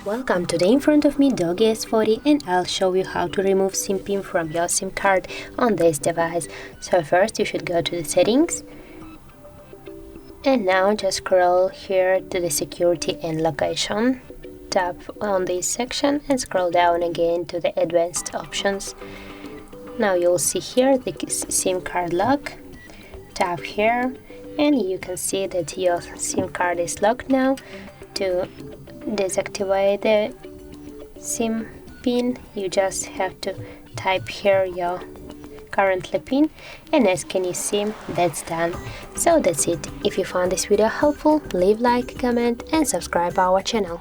Welcome, today in front of me Doogee S40, and I'll show you how to remove SIM pin from your SIM card on this device. So first you should go to the settings, and now just scroll here to the security and location. Tap on this section and scroll down again to the advanced options. Now you'll see here the SIM card lock. Tap here and you can see that your SIM card is locked now. To deactivate the SIM pin, you just have to type here your currently pin, and as can you see, that's done. So that's it. If you found this video helpful, leave like, comment and subscribe our channel.